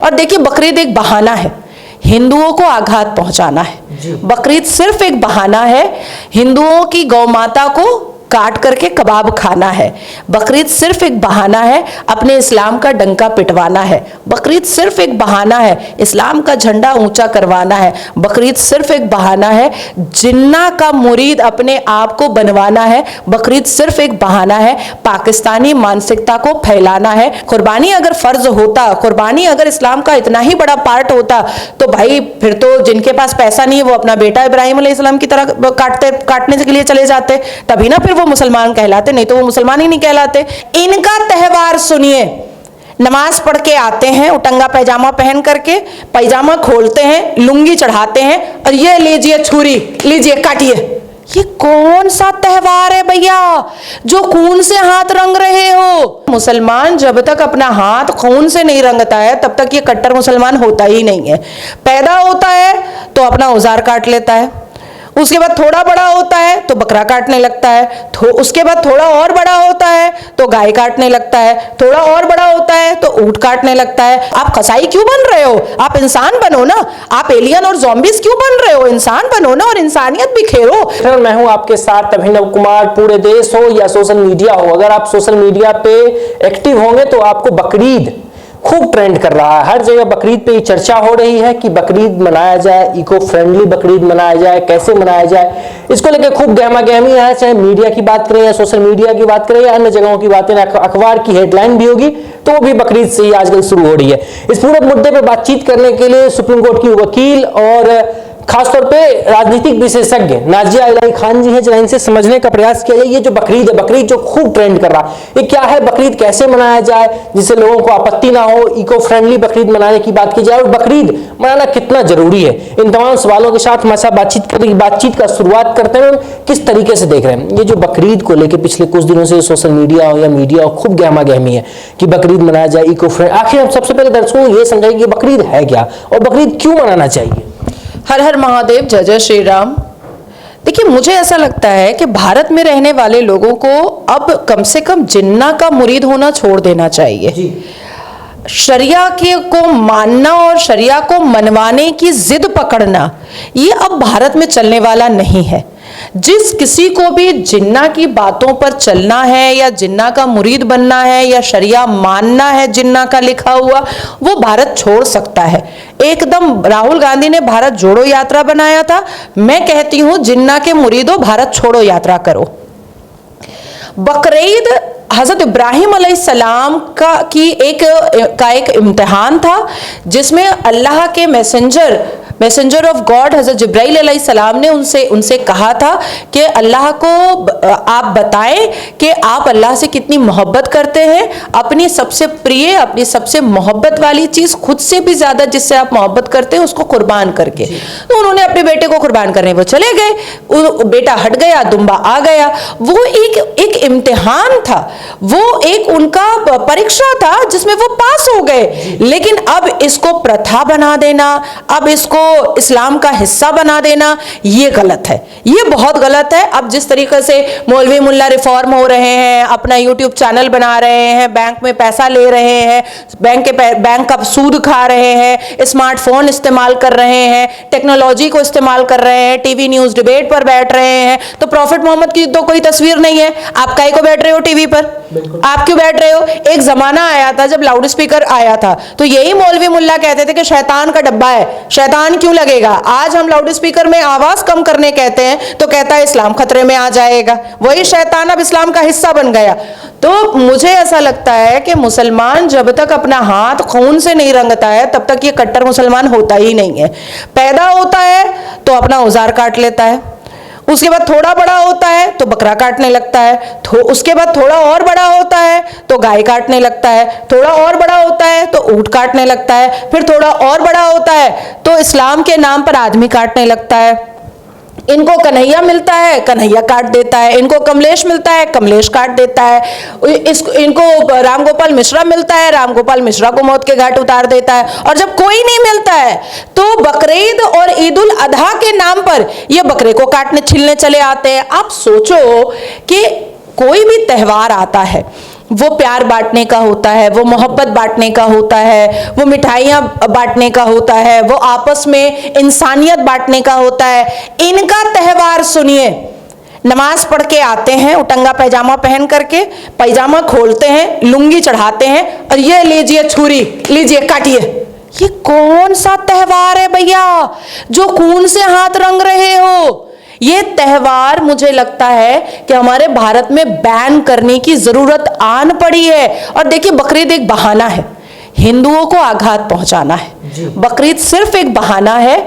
और देखिए, बकरीद एक बहाना है हिंदुओं को आघात पहुंचाना है। बकरीद सिर्फ एक बहाना है हिंदुओं की गौ माता को काट करके कबाब खाना है। बकरीद सिर्फ एक बहाना है अपने इस्लाम का डंका पिटवाना है। बकरीद सिर्फ एक बहाना है इस्लाम का झंडा ऊंचा करवाना है। बकरीद सिर्फ एक बहाना है जिन्ना का मुरीद अपने आप को बनवाना है। बकरीद सिर्फ एक बहाना है पाकिस्तानी मानसिकता को फैलाना है। कुर्बानी अगर फर्ज होता, कुर्बानी अगर इस्लाम का इतना ही बड़ा पार्ट होता, तो भाई फिर तो जिनके पास पैसा नहीं है वो अपना बेटा इब्राहिम अलैहिस्सलाम की तरह काटने के लिए चले जाते, तभी ना फिर वो मुसलमान कहलाते, नहीं तो वो मुसलमान ही नहीं कहलाते। इनका त्योहार सुनिए, नमाज पढ़ के आते हैं उटंगा पैजामा पहन करके, पैजामा खोलते हैं, लुंगी चढ़ाते हैं और ये लीजिए छुरी, लीजिए काटिए। ये कौन सा त्योहार है भैया जो खून से हाथ रंग रहे हो? मुसलमान जब तक अपना हाथ खून से नहीं रंगता है तब तक ये कट्टर मुसलमान होता ही नहीं है। पैदा होता है तो अपना औजार काट लेता है, उसके बाद थोड़ा बड़ा होता है तो बकरा काटने लगता है, उसके बाद थोड़ा और बड़ा होता है तो गाय काटने लगता है, थोड़ा और बड़ा होता है तो ऊंट काटने लगता है। आप कसाई क्यों बन रहे हो? आप इंसान बनो ना। आप एलियन और ज़ॉम्बीज क्यों बन रहे हो? इंसान बनो ना और इंसानियत बिखेरो। मैं हूं आपके साथ अभिनव कुमार। पूरे देश हो या सोशल मीडिया हो, अगर आप सोशल मीडिया पे एक्टिव होंगे तो आपको बकरीद खूब ट्रेंड कर रहा है। हर जगह बकरीद पे चर्चा हो रही है कि बकरीद मनाया जाए, इको फ्रेंडली बकरीद मनाया जाए, कैसे मनाया जाए, इसको लेकर खूब गहमा गहमी है। चाहे मीडिया की बात करें या सोशल मीडिया की बात करें या अन्य जगहों की बातें, अखबार की हेडलाइन भी होगी तो वो भी बकरीद से ही आजकल शुरू हो रही है। इस पूरे मुद्दे पर बातचीत करने के लिए सुप्रीम कोर्ट की वकील और खासतौर पे राजनीतिक विशेषज्ञ नाजिया इलाही खान जी हैं, जिन्हें इनसे समझने का प्रयास किया जाए ये जो बकरीद है, बकरीद जो खूब ट्रेंड कर रहा है, ये क्या है, बकरीद कैसे मनाया जाए जिससे लोगों को आपत्ति ना हो, इको फ्रेंडली बकरीद मनाने की बात की जाए और बकरीद मनाना कितना जरूरी है। इन तमाम सवालों के साथ हमारे साथ बातचीत का शुरुआत करते हैं। किस तरीके से देख रहे हैं ये जो बकरीद को लेकर पिछले कुछ दिनों से सोशल मीडिया हो या मीडिया हो खूब गहमा गहमी है कि बकरीद मनाया जाए इको फ्रेंडली। आखिर हम सबसे पहले दर्शकों को ये समझाइए कि बकरीद है क्या और बकरीद क्यों मनाना चाहिए। हर हर महादेव, जय जय श्री राम। देखिए, मुझे ऐसा लगता है कि भारत में रहने वाले लोगों को अब कम से कम जिन्ना का मुरीद होना छोड़ देना चाहिए। शरिया के को मानना और शरिया को मनवाने की जिद पकड़ना ये अब भारत में चलने वाला नहीं है। जिस किसी को भी जिन्ना की बातों पर चलना है या जिन्ना का मुरीद बनना है या शरिया मानना है जिन्ना का लिखा हुआ, वो भारत छोड़ सकता है एकदम। राहुल गांधी ने भारत जोड़ो यात्रा बनाया था। मैं कहती हूं जिन्ना के मुरीदों, भारत छोड़ो यात्रा करो। बकरीद हजरत इब्राहिम अलैहिस्सलाम का एक इम्तिहान था जिसमें अल्लाह के मैसेंजर ऑफ गॉड हजरत जिब्राइल अलैहिस्सलाम ने उनसे कहा था कि अल्लाह को आप बताएं कि आप अल्लाह से कितनी मोहब्बत करते हैं। अपनी सबसे प्रिय, अपनी सबसे मोहब्बत वाली चीज, खुद से भी ज्यादा जिससे आप मोहब्बत करते हैं, उसको कुर्बान करके। तो उन्होंने अपने बेटे को कुर्बान करने वो चले गए। बेटा हट गया, दुम्बा आ गया। वो एक इम्तिहान था, वो एक उनका परीक्षा था जिसमें वो पास हो गए। लेकिन अब इसको प्रथा बना देना, अब इसको इस्लाम का हिस्सा बना देना, ये गलत है, ये बहुत गलत है। अब जिस तरीके से मौलवी मुल्ला रिफॉर्म हो रहे हैं, अपना यूट्यूब चैनल बना रहे हैं, बैंक में पैसा ले रहे हैं, बैंक का सूद खा रहे हैं, स्मार्टफोन इस्तेमाल कर रहे हैं, टेक्नोलॉजी को इस्तेमाल कर रहे हैं, टीवी न्यूज डिबेट पर बैठ रहे हैं, तो प्रॉफिट मोहम्मद की तो कोई तस्वीर नहीं है। आप काहे को बैठ रहे हो टीवी पर? आप क्यों बैठ रहे हो? एक जमाना आया था जब लाउड स्पीकर आया था तो यही मौलवी मुल्ला कहते थे कि शैतान का डब्बा है, शैतान क्यों लगेगा। आज हम लाउड स्पीकर में आवाज कम करने कहते हैं तो कहता है इस्लाम खतरे में आ जाएगा। वही शैतान अब इस्लाम का हिस्सा बन गया। तो मुझे ऐसा लगता है कि मुसलमान जब तक अपना हाथ खून से नहीं रंगता है तब तक ये कट्टर मुसलमान होता ही नहीं है। पैदा होता है तो अपना औजार काट लेता है, उसके बाद थोड़ा बड़ा होता है तो बकरा काटने लगता है, उसके बाद थोड़ा और बड़ा होता है तो गाय काटने लगता है, थोड़ा और बड़ा होता है तो ऊंट काटने लगता है, फिर थोड़ा और बड़ा होता है तो इस्लाम के नाम पर आदमी काटने लगता है। इनको कन्हैया मिलता है, कन्हैया काट देता है, इनको कमलेश मिलता है, कमलेश काट देता है, इनको राम गोपाल मिश्रा मिलता है, राम गोपाल मिश्रा को मौत के घाट उतार देता है। और जब कोई नहीं मिलता है तो बकरीद और ईद उल अधा के नाम पर ये बकरे को काटने छीलने चले आते हैं। आप सोचो कि कोई भी त्योहार आता है वो प्यार बांटने का होता है, वो मोहब्बत बांटने का होता है, वो मिठाइयाँ बांटने का होता है, वो आपस में इंसानियत बांटने का होता है। इनका त्यौहार सुनिए, नमाज पढ़ के आते हैं उटंगा पैजामा पहन करके, पैजामा खोलते हैं, लुंगी चढ़ाते हैं और ये लीजिए छुरी, लीजिए काटिए। ये कौन सा त्यौहार है भैया जो खून से हाथ रंग रहे हो? ये त्यौहार मुझे लगता है कि हमारे भारत में बैन करने की जरूरत आन पड़ी है। और देखिए, बकरीद एक बहाना है हिंदुओं को आघात पहुंचाना है। बकरीद सिर्फ एक बहाना है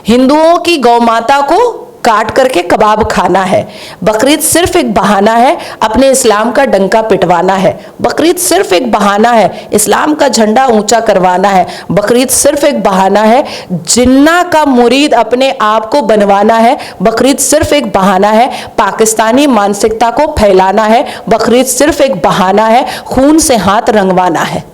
हिंदुओं की गौ माता को काट करके कबाब खाना है। बकरीद सिर्फ एक बहाना है अपने इस्लाम का डंका पिटवाना है। बकरीद सिर्फ एक बहाना है इस्लाम का झंडा ऊंचा करवाना है। बकरीद सिर्फ एक बहाना है जिन्ना का मुरीद अपने आप को बनवाना है। बकरीद सिर्फ एक बहाना है पाकिस्तानी मानसिकता को फैलाना है। बकरीद सिर्फ एक बहाना है खून से हाथ रंगवाना है।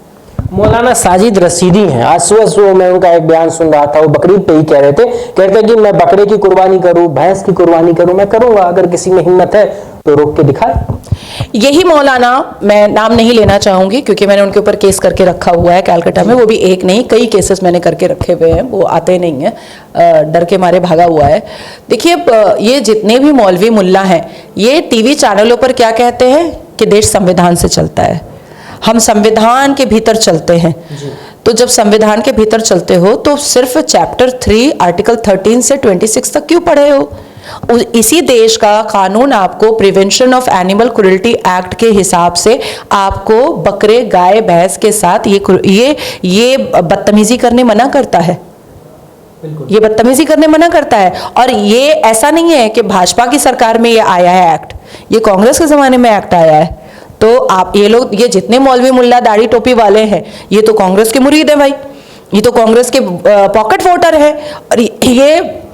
मौलाना साजिद रशीदी हैं, आज सुबह मैं उनका एक बयान सुन रहा था, वो बकरीद पे ही कह रहे थे, कहते कि मैं बकरे की कुर्बानी करूं, भैंस की कुर्बानी करूं, मैं करूंगा, अगर किसी में हिम्मत है तो रोक के दिखाए। यही मौलाना, मैं नाम नहीं लेना चाहूंगी क्योंकि मैंने उनके ऊपर केस करके रखा हुआ है कलकत्ता में, वो भी एक नहीं कई केसेस मैंने करके रखे हुए हैं, वो आते नहीं है, डर के मारे भागा हुआ है। देखिए, ये जितने भी मौलवी मुल्ला हैं ये टीवी चैनलों पर क्या कहते हैं कि देश संविधान से चलता है, हम संविधान के भीतर चलते हैं। तो जब संविधान के भीतर चलते हो तो सिर्फ चैप्टर 3 आर्टिकल 13 से 26 तक क्यों पढ़े हो? इसी देश का कानून आपको prevention of animal cruelty act के हिसाब से आपको बकरे गाय भैंस के साथ ये बदतमीजी करने मना करता है। ये बदतमीजी करने मना करता है। और ये ऐसा नहीं है कि भाजपा की सरकार में ये आया है एक्ट, ये कांग्रेस के जमाने में एक्ट आया है। तो आप ये लोग, ये जितने मौलवी मुल्ला दाढ़ी टोपी वाले हैं ये तो कांग्रेस के मुरीद हैं भाई, ये तो कांग्रेस के पॉकेट वोटर है। और ये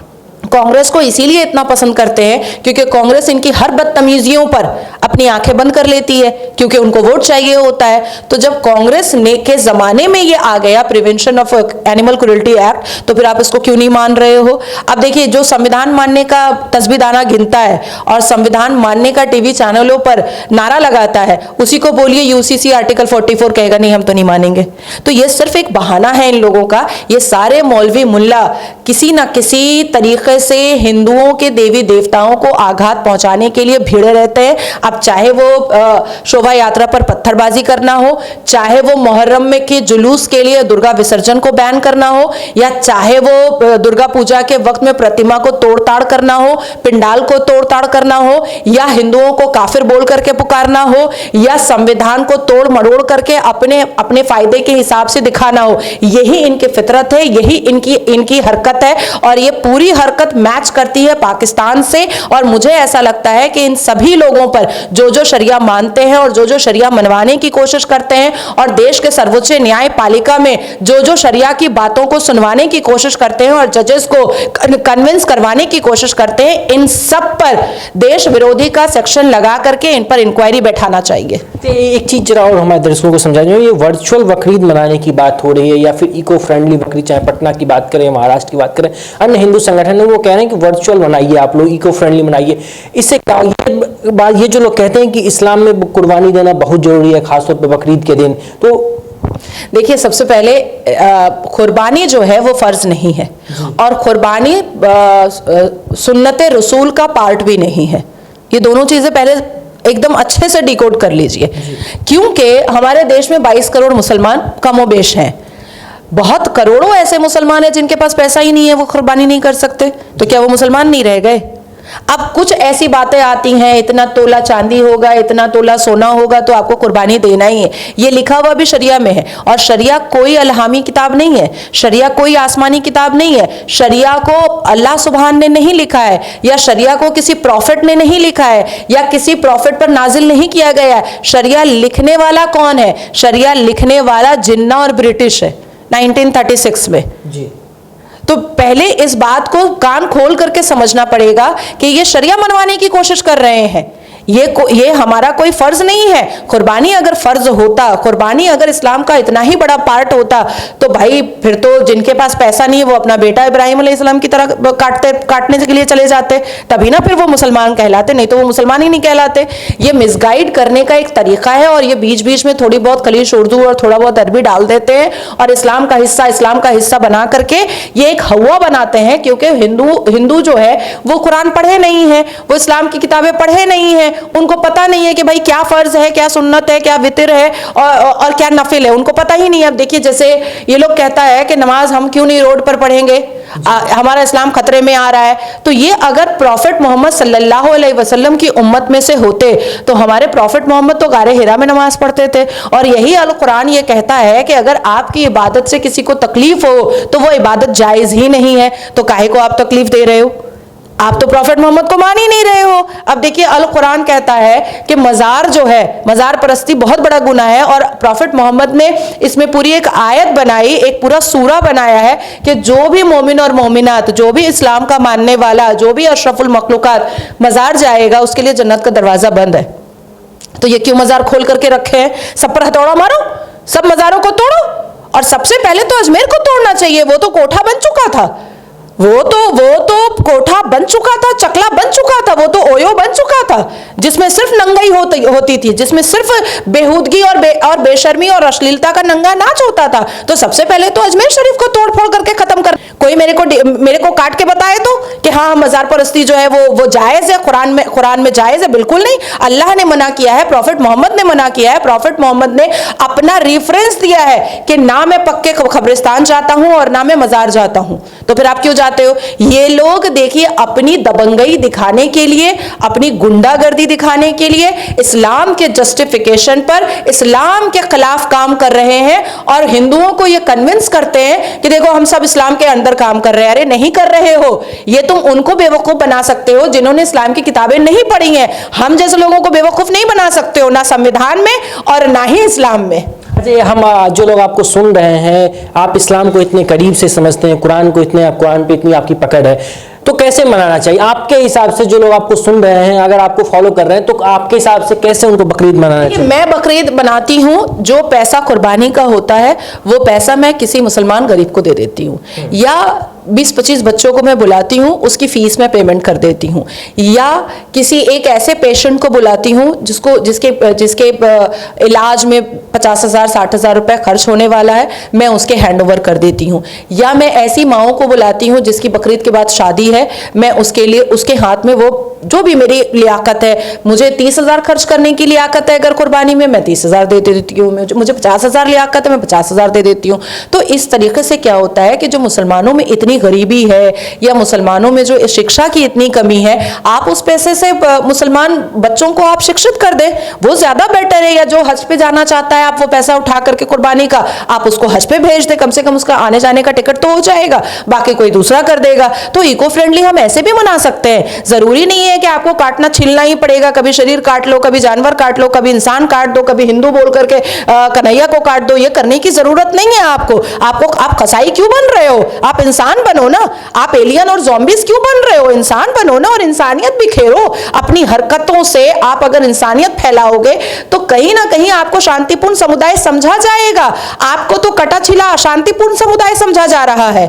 कांग्रेस को इसीलिए इतना पसंद करते हैं क्योंकि कांग्रेस इनकी हर बदतमीजियों पर अपनी आंखें बंद कर लेती है क्योंकि उनको वोट चाहिए होता है। तो जब कांग्रेस ने के जमाने में ये आ गया prevention of animal cruelty act, तो फिर आप इसको क्यों नहीं मान रहे हो? अब देखिए, जो संविधान मानने का तस्बीदाना गिनता है और संविधान मानने का टीवी चैनलों पर नारा लगाता है, उसी को बोलिए यूसीसी आर्टिकल 44 कहेगा नहीं हम तो नहीं मानेंगे। तो ये सिर्फ एक बहाना है इन लोगों का। ये सारे मौलवी मुल्ला किसी ना किसी तरीके से हिंदुओं के देवी देवताओं को आघात पहुंचाने के लिए भिड़े रहते हैं। अब चाहे वो शोभा यात्रा पर पत्थरबाजी करना हो, चाहे वो मुहर्रम में के जुलूस के लिए दुर्गा विसर्जन को बैन करना हो, या चाहे वो दुर्गा पूजा के वक्त में प्रतिमा को तोड़ताड़ करना हो, पिंडाल को तोड़ताड़ करना हो, या हिंदुओं को काफिर बोल करके पुकारना हो, या संविधान को तोड़ मरोड़ करके अपने अपने फायदे के हिसाब से दिखाना हो। यही इनकी फितरत है, यही इनकी हरकत है और ये पूरी हरकत मैच करती है पाकिस्तान से। और मुझे ऐसा लगता है कि इन सभी लोगों पर जो जो शरिया मानते हैं और जो जो शरिया मनवाने की कोशिश करते हैं और देश के सर्वोच्च न्यायपालिका में जो जो शरिया की बातों को सुनवाने की कोशिश करते हैं और जजेस को कन्विंस करवाने की कोशिश करते हैं, इन सब पर देश विरोधी का सेक्शन लगा करके इन पर इंक्वायरी बैठाना चाहिए। एक चीज जरा और हमारे दर्शकों को समझा दो, ये वर्चुअल बकरीद मनाने की बात हो रही है या फिर इको फ्रेंडली बकरीद, चाहे पटना की बात करें, महाराष्ट्र की बात करें, अन्य हिंदू संगठन है वो कह रहे हैं कि वर्चुअल बनाइए, आप लोग इको फ्रेंडली बनाइए। इससे ये जो लोग कहते हैं कि इस्लाम में कुर्बानी देना बहुत जरूरी है खासतौर पर बकरीद के दिन, तो देखिए, सबसे पहले कुर्बानी जो है वो फर्ज नहीं है और कुर्बानी सुन्नत रसूल का पार्ट भी नहीं है। ये दोनों चीजें पहले एकदम अच्छे से डिकोड कर लीजिए, क्योंकि हमारे देश में 22 करोड़ मुसलमान कमोबेश हैं। बहुत करोड़ों ऐसे मुसलमान हैं जिनके पास पैसा ही नहीं है, वो कुर्बानी नहीं कर सकते, तो क्या वो मुसलमान नहीं रह गए? अब कुछ ऐसी बातें आती हैं, इतना तोला चांदी होगा, इतना तोला सोना होगा तो आपको कुर्बानी देना ही है। ये लिखा हुआ भी शरिया में है और शरिया कोई अलहामी किताब नहीं है, शरिया कोई आसमानी किताब नहीं है। शरिया को अल्लाह सुभान ने नहीं लिखा है, या शरिया को किसी प्रॉफिट ने नहीं लिखा है, या किसी प्रॉफिट पर नाजिल नहीं किया गया है। शरिया लिखने वाला कौन है? शरिया लिखने वाला जिन्ना और ब्रिटिश है 1936 में जी। तो पहले इस बात को कान खोल करके समझना पड़ेगा कि ये शरिया मनवाने की कोशिश कर रहे हैं। ये हमारा कोई फर्ज नहीं है। कुर्बानी अगर फर्ज होता, कुर्बानी अगर इस्लाम का इतना ही बड़ा पार्ट होता, तो भाई फिर तो जिनके पास पैसा नहीं है वो अपना बेटा इब्राहिम अलैहिस्सलाम की तरह काटने के लिए चले जाते, तभी ना फिर वो मुसलमान कहलाते, नहीं तो वो मुसलमान ही नहीं कहलाते। ये मिसगाइड करने का एक तरीका है, और ये बीच बीच में थोड़ी बहुत खलीश उर्दू और थोड़ा बहुत अरबी डाल देते हैं और इस्लाम का हिस्सा बना करके ये एक हवा बनाते हैं, क्योंकि हिंदू जो है वो कुरान पढ़े नहीं है, वो इस्लाम की किताबें पढ़े नहीं है, उनको पता नहीं है कि भाई क्या फर्ज है, क्या सुन्नत है, क्या वितर है और क्या नफिल है, उनको पता ही नहीं है। अब देखिए, जैसे ये लोग कहता है कि नमाज हम क्यों नहीं रोड पर पढ़ेंगे, हमारा इस्लाम खतरे में आ रहा है। तो ये अगर प्रॉफिट मोहम्मद सल्लल्लाहु अलैहि वसल्लम की उम्मत में से होते तो हमारे प्रॉफिट मोहम्मद तो गारे हिरा में नमाज पढ़ते थे, और यही अल कुरान ये कहता है कि अगर आपकी इबादत से किसी को तकलीफ हो तो वो इबादत जायज ही नहीं है, तो काहे को आप तकलीफ दे रहे हो, आप तो प्रॉफिट मोहम्मद को मान ही नहीं रहे हो। अब देखिए, अल कुरान कहता है कि मजार जो है, मजार परस्ती बहुत बड़ा गुनाह है, और प्रॉफिट मोहम्मद ने इसमें पूरी एक आयत बनाई, एक पूरा सूरा बनाया है कि जो भी मोमिन और मोमिनात, जो भी इस्लाम का मानने वाला, जो भी अशरफुल मखलूकात मजार जाएगा उसके लिए जन्नत का दरवाजा बंद है। तो ये क्यों मजार खोल करके रखे हैं? सब पर हथौड़ा मारो, सब मजारों को तोड़ो, और सबसे पहले तो अजमेर को तोड़ना चाहिए, वो तो कोठा बन चुका था, वो तो कोठा बन चुका था, चकला बन चुका था, वो तो ओयो बन चुका था, जिसमें सिर्फ नंगाई होती थी, जिसमें सिर्फ बेहूदगी और बेशर्मी और अश्लीलता का नंगा नाच होता था। तो सबसे पहले तो अजमेर शरीफ को तोड़ फोड़ करके खत्म कर। कोई मेरे को काट के बताए तो कि हाँ मजार परस्ती जो है वो जायज है, कुरान में जायज है? बिल्कुल नहीं। अल्लाह ने मना किया है, प्रॉफिट मोहम्मद ने मना किया है, प्रॉफिट मोहम्मद ने अपना रेफरेंस दिया है कि ना मैं पक्के कब्रिस्तान जाता हूं और ना मैं मजार जाता हूं। तो फिर आप क्यों जाते हो? ये लोग देखिए अपनी दबंगई दिखाने के लिए, अपनी गुंडागर्दी दिखाने के लिए इस्लाम के जस्टिफिकेशन पर इस्लाम के खिलाफ काम कर रहे हैं, और हिंदुओं को ये कन्विंस करते हैं कि देखो हम सब इस्लाम के अंदर काम कर रहे हैं। अरे नहीं कर रहे हो, ये तुम उनको बेवकूफ बना सकते हो जिन्होंने इस्लाम की किताबें नहीं पढ़ी हैं। हम जैसे लोगों को बेवकूफ नहीं बना सकते हो, ना संविधान में और ना ही इस्लाम में। अच्छा, हम जो लोग आपको सुन रहे हैं, आप इस्लाम को इतने करीब से समझते हैं, कुरान पे इतनी आपकी पकड़ है, तो कैसे मनाना चाहिए आपके हिसाब से? जो लोग आपको सुन रहे हैं, अगर आपको फॉलो कर रहे हैं, तो आपके हिसाब से कैसे उनको बकरीद मनाना चाहिए? मैं बकरीद बनाती हूँ, जो पैसा कुर्बानी का होता है वो पैसा मैं किसी मुसलमान गरीब को दे देती हूँ, या 20-25 बच्चों को मैं बुलाती हूँ, उसकी फीस में पेमेंट कर देती हूँ, या किसी एक ऐसे पेशेंट को बुलाती हूँ जिसके इलाज में 50,000 60,000 रुपए खर्च होने वाला है, मैं उसके हैंड ओवर कर देती हूँ। या मैं ऐसी माओं को बुलाती हूँ जिसकी बकरीद के बाद शादी है, मैं उसके लिए उसके हाथ में वो जो भी मेरी लियाकत है, मुझे 30,000 खर्च करने की लियाकत है अगर कुर्बानी में, मैं 30,000 दे देती हूँ। मुझे 50,000 लियाकत है, मैं 50,000 दे देती हूँ। तो इस तरीके से क्या होता है कि जो मुसलमानों में इतनी गरीबी है, या मुसलमानों में जो शिक्षा की इतनी कमी है, आप उस पैसे से मुसलमान बच्चों को आप शिक्षित कर दें, वो ज्यादा बेटर है। या जो हज पे जाना चाहता है, आप वो पैसा उठा करके कुर्बानी का आप उसको हज पे भेज दें, कम से कम उसका आने जाने का टिकट तो हो जाएगा, बाकी कोई दूसरा कर देगा। तो इको फ्रेंडली हम ऐसे भी मना सकते हैं। जरूरी नहीं है कि आपको काटना छीलना ही पड़ेगा, कभी शरीर काट लो, कभी जानवर काट लो, कभी इंसान काट दो, कभी हिंदू बोल करके कन्हैया को काट दो। ये करने की जरूरत नहीं है आपको। आप कसाई क्यों बन रहे हो? आप इंसान बनो ना। आप एलियन और ज़ॉम्बीज क्यों बन रहे हो? इंसान बनो ना, और इंसानियत बिखेरो। अपनी हरकतों से आप अगर इंसानियत फैलाओगे तो कहीं ना कहीं आपको शांतिपूर्ण समुदाय समझा जाएगा। आपको तो कटा छिला अशांतिपूर्ण समुदाय समझा जा रहा है।